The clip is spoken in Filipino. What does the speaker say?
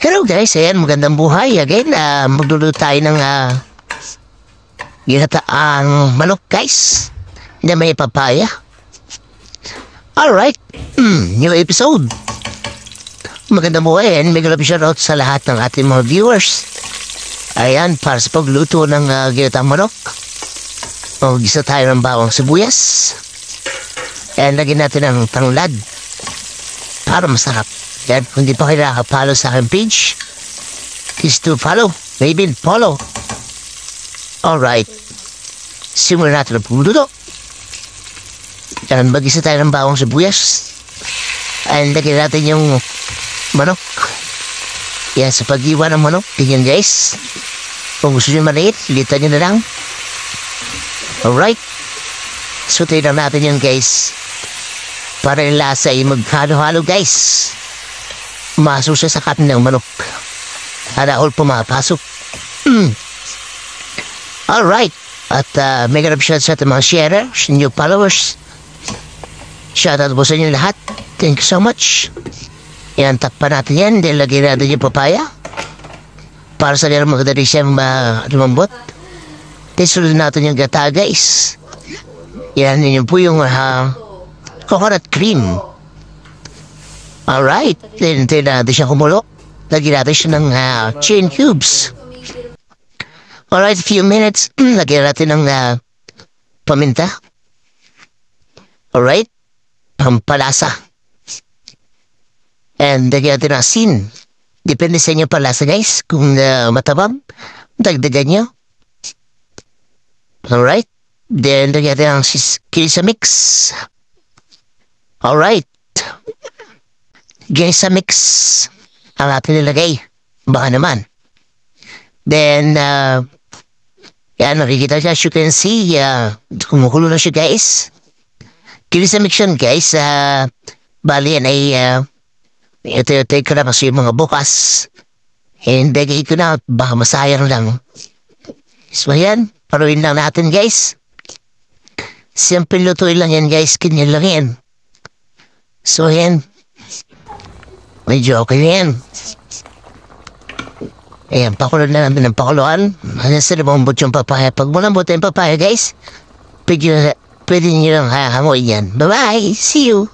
Hello guys, ayan, magandang buhay. Again, magluluto tayo ng ginataang manok guys. Na may papaya. Alright, new episode. Magandang buhay and may galap shoutout sa lahat ng ating mga viewers. Ayan, para sa pagluto ng ginataang manok. Mag-isa tayo ng bawang sibuyas. And lagyan natin ng tanglad. Para masarap. Yan, kung di pa kayo nakapalo sa aking page, please do follow. Maybe follow. Alright. Simulan natin ang pagluto. Yan, mag-isa tayo ng bawang sibuyas. And lagyan natin yung manok. Yan, sa pag-iwa ng manok. Ganyan guys. Kung gusto nyo maliit, litan nyo na lang. Alright. Sutin lang natin yun guys. Para yung lasa ay maghalo-halo guys. Masok siya sa katin ng manok. Para all pumapasok. Alright. At may ganap shout sa ating mga sharers, new followers. Shout out po sa inyo lahat. Thank you so much. Yan, takpan natin yan. Dahil lagyan natin yung papaya. Para sa nila magdali siyang lumambot. Tisulun natin yung gata guys. Yan, yun po yung coconut cream. Alright, then natin siya kumulo. Lagyan natin siya ng chain cubes. Alright, a few minutes. Lagyan natin ng paminta. Alright, pampalasa. And lagyan natin ng asin. Depende sa inyo palasa guys. Kung matabang, dagdagan nyo. Alright, then lagyan natin ng kilsa mix. Alright. Ganyan sa mix ang ating nilagay. Baka naman. Then, yan, nakikita siya. As you can see, kumukulo na siya guys. Kili sa mix yun guys. Bali yan ay ito ko na kasi yung mga bukas. And lagay ko na. Baka masayang lang. So yan, paruin lang natin guys. Simple lutuin lang yan guys. Ganyan lang yan. So yan. Medyo okay na yan. Ayan, pakulo na namin ng pakuluan. Nasa lumambot yung papaya. Pag malambot yung papaya, guys, pwede nyo lang hangoy yan. Bye-bye! See you!